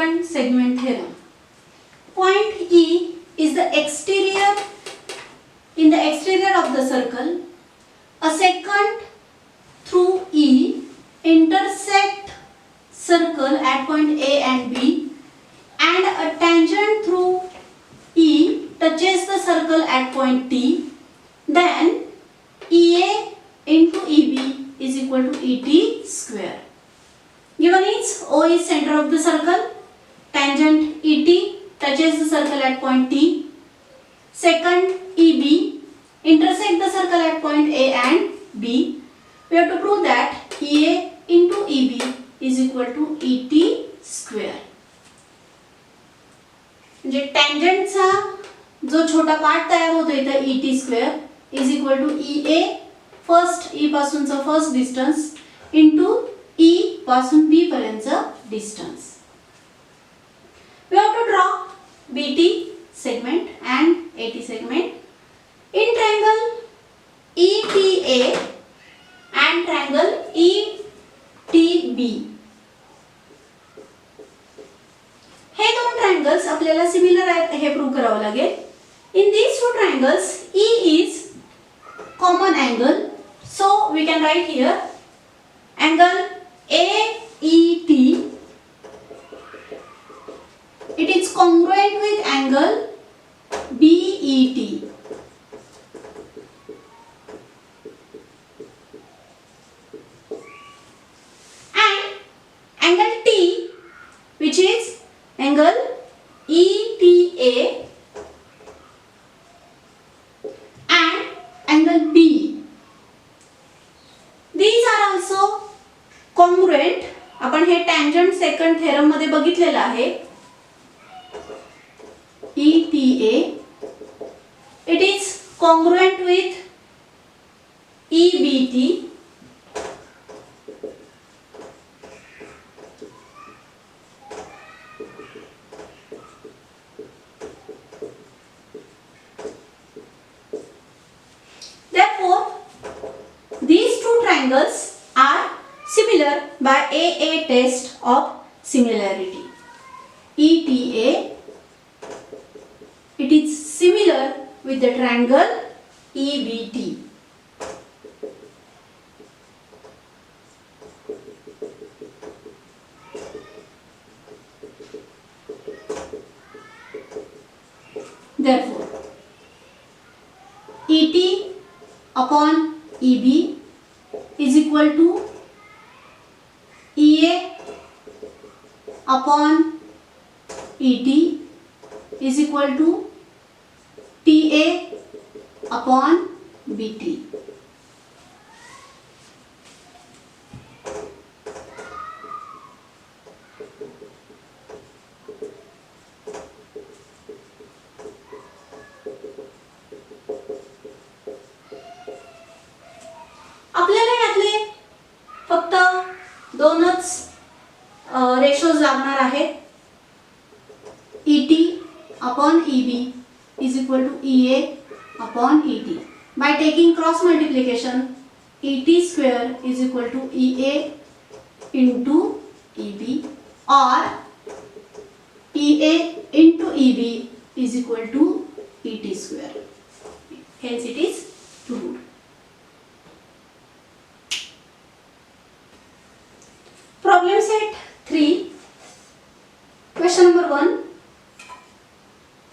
second segment theorem. Point E is the exterior of the circle. A secant through E intersect circle at point A and B, and a tangent through E touches the circle at point T. Then EA into EB is equal to ET square. Given is O is center of the circle, tangent ET touches the circle at point T, secant EB intersect the circle at point A and B. We have to prove that EA into EB is equal to ET square. म्हणजे टँजंटचा जो छोटा part तयार होतो इथे ET square is equal to EA first E पासूनचा first distance into E पासून B पर्यंतचा distance. We have to draw BT segment and AT segment in triangle ETA and triangle ETB. हे दोन ट्रायंगल्स आपल्याला similar आहेत हे prove करावं लागेल. In these two triangles E is common angle, so we can write here angle AET. It is congruent with angle BET. And angle T, which is angle ETA, and angle B. These are also congruent. आपण हे tangent second theorem मध्ये बघितलेलं आहे. ETA, it is congruent with EBT. Therefore, these two triangles are similar by AA test of similarity. ETA, it is similar with the triangle EBT. Therefore, ET upon EB is equal to EA upon ET is equal to TA upon BT. आपल्याला यातले फक्त दोनच ratios लागणार आहेत. ET upon EB is equal to EA upon ET. By taking cross multiplication, ET square is equal to EA into EB, or EA into EB is equal to ET square. Hence it is proved. Problem set 3. Question number 1.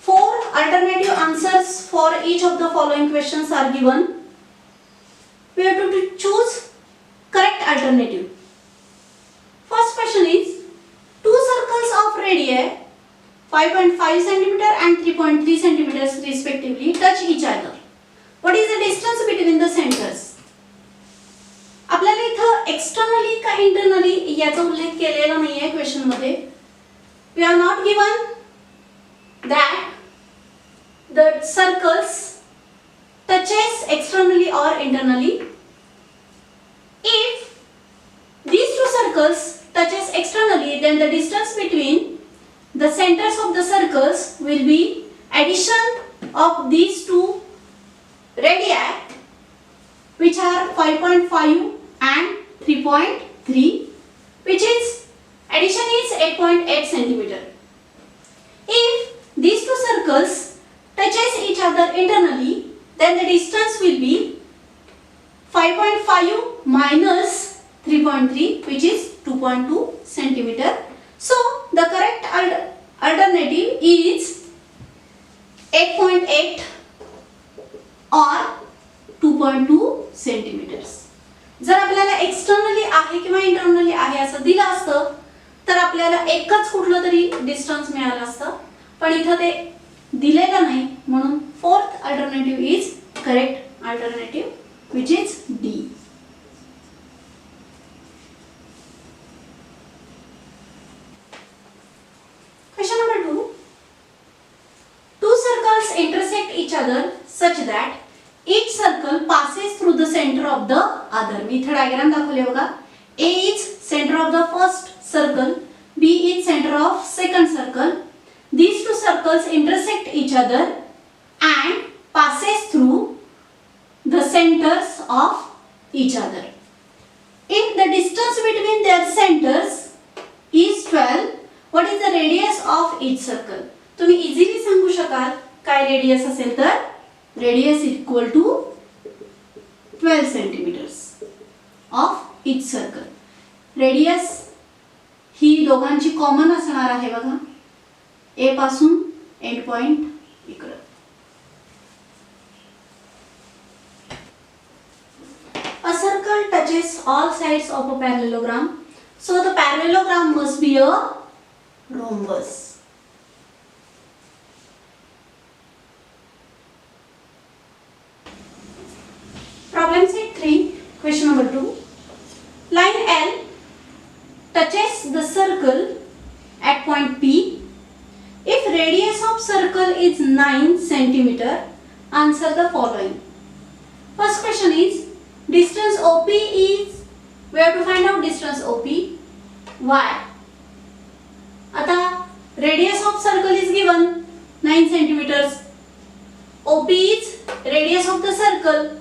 4 alternative answers for each of the following questions are given. We have to choose correct alternative. First question is, two circles of radii 5.5 cm and 3.3 cm respectively touch each other. What is the distance between the centers? आपल्याला इथं externally का internally याचा उल्लेख केलेला नाहीये question मध्ये. We are not given that the circles touches externally or internally. If these two circles touches externally, then the distance between the centers of the circles will be addition of these two radii, which are 5.5 and 3.3, which is Addition is 8.8 centimeter. If these two circles touches each other internally, then the distance will be 5.5 minus 3.3, which is 2.2 centimeter. So the correct alternative is 8.8 or 2.2 centimeters. जर आपल्याला externally आहे किंवा internally आहे असं दिलं असतं तर आपल्याला एकच कुठलं तरी डिस्टन्स मिळालं असतं, पण इथं ते दिलेलं नाही, म्हणून fourth alternative is correct alternative which is D. Question number 2. Two circles intersect each other such that each circle passes through the center of the other. मी इथे डायग्राम दाखवले बघा. A is center of the first circle, B is center of second circle. These two circles intersect each other and passes through the centers of each other. If the distance between their centers is 12, what is the radius of each circle? तुम्ही easily सांगू शकाल काय radius असेल तर radius equal to 12 centimetres of each circle. Radius ही दोघांची common असणार आहे बघा, ए पासून एंड पॉइंट इकडे. A circle touches all sides of a parallelogram, so the parallelogram must be a rhombus. Problem set 3, question number 2. Line L touches the circle at point P. If radius of circle is 9 centimeter, answer the following. First question is distance OP is, we have to find out distance OP. Why? आता radius of circle is given 9 centimeters. OP is radius of the circle.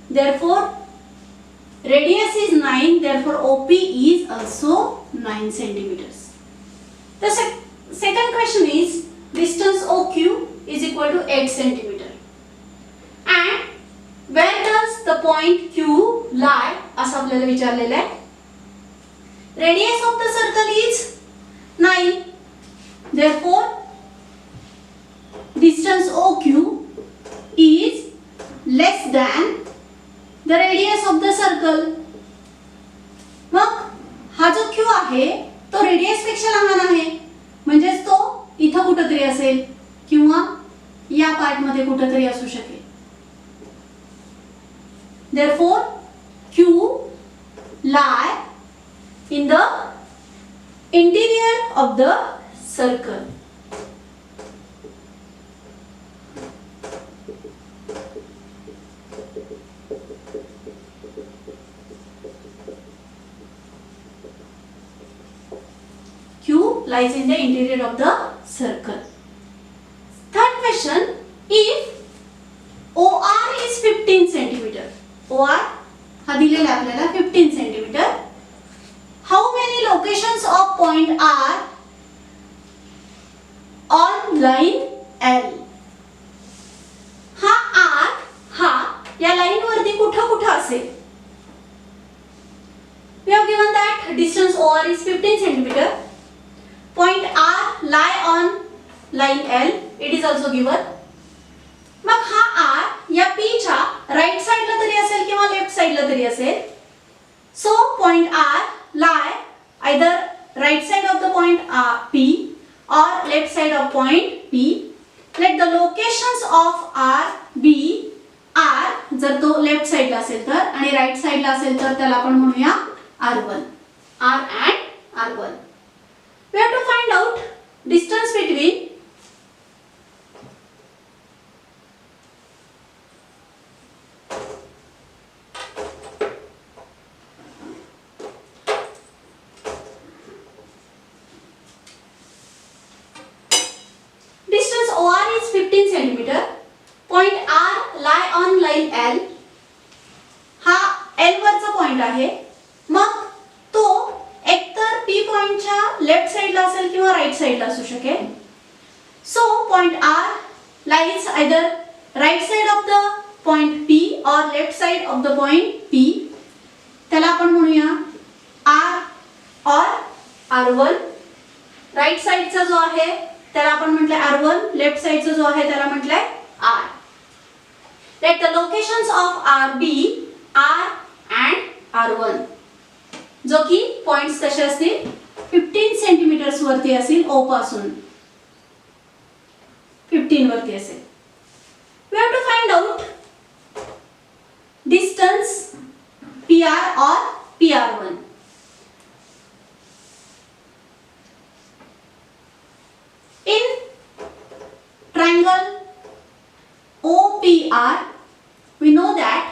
Therefore, radius is 9. Therefore, OP is also 9 centimeters. The second question is distance OQ is equal to 8 centimeter. And where does the point Q lie? असं आपल्याला विचारलेलं आहे. Radius of the circle is 9. Therefore, distance OQ is less than the radius of the circle. मग हा जो Q आहे तो radius पेक्षा लहान आहे, म्हणजेच तो इथं कुठेतरी असेल किंवा या पार्ट मध्ये कुठेतरी असू शकेल. Therefore, Q lie in the interior of the circle. Q lies in the interior of the circle. Third question, if OR is 15 centimeter, OR हा दिलेला आपल्याला 15 centimeter, how many locations of point are on line L? हा R हा या line वरती कुठं असेल? We have given that distance OR is 15 centimeter. Point R lie on line L. It is also given. मग हा R या P च्या right साइडला तरी असेल किंवा लेफ्ट साइडला तरी असेल. So point R lie either right side of the point P or left side of point P. Let the locations of R B R जर तो लेफ्ट साइडला असेल तर आणि राइट साइडला असेल तर त्याला आपण म्हणूया R1. R and R1. We have to find out distance between distance OR is 15 centimeter. Point R lie on line L. हा L वरचा पॉइंट आहे. मग तो एकतर P पॉइंटच्या लेफ्ट साइडला असेल किंवा राईट साइडला असू शकेल. So point R lies either right side of the point P or left side of the point P. त्याला आपण म्हणूया R or R1. राईट साइडचा जो आहे त्याला आपण म्हटलंय R1, लेफ्ट साइडचा जो आहे त्याला म्हटलंय R. Let the locations of R be R and R1. जो की पॉइंट्स कसे असतील 15 सेंटीमीटर्स वरती असतील O पासून 15 वरती असेल. We have to find out distance PR or PR1. In triangle OPR, we know that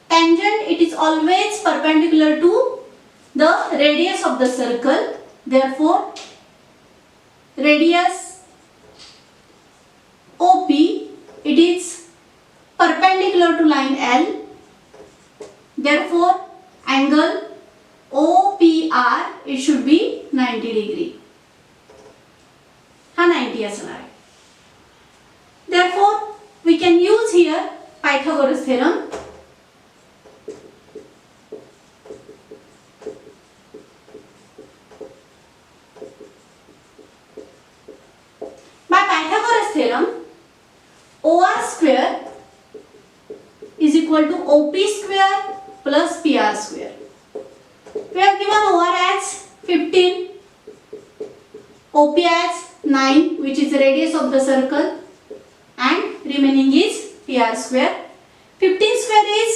tangent it is always perpendicular to the radius of the circle. Therefore, radius OP it is perpendicular to line L. Therefore, angle OPR it should be 90 degree. हा 90 असणार आहे. Therefore, we can use here Pythagoras theorem. By Pythagoras theorem, OR square is equal to OP square plus PR square. We have given OR as 15, OP as 9, which is the radius of the circle, and remaining is PR square. 15 square is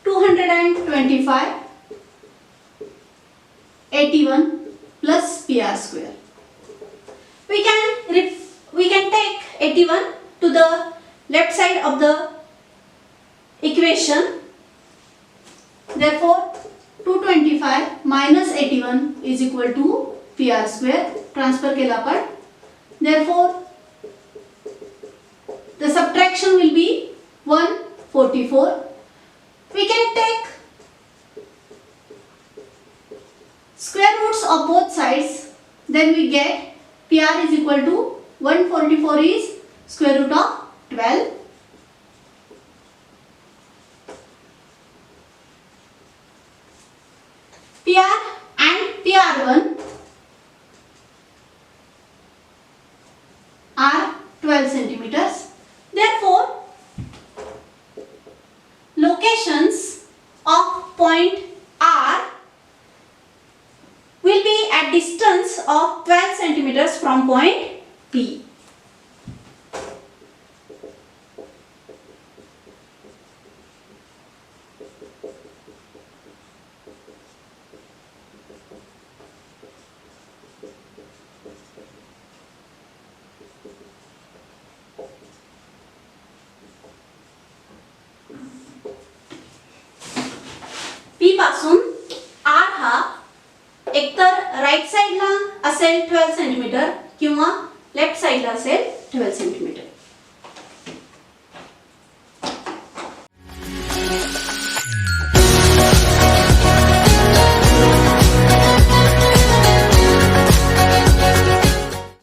225, 81 plus PR square. We can take 81 to the left side of the equation. Therefore, 225 minus 81 is equal to PR square. Transfer केला आपण. Therefore, the subtraction will be 144. We can take square roots of both sides. Then we get PR is equal to 144 is square root of 12. PR and PR1 are 12 centimeters. Therefore, locations of point R will be at distance of 12 centimeters from point P. P पासून R हा एकतर right साइडला असेल 12 centimetre किंवा left साइडला असेल 12 centimetre.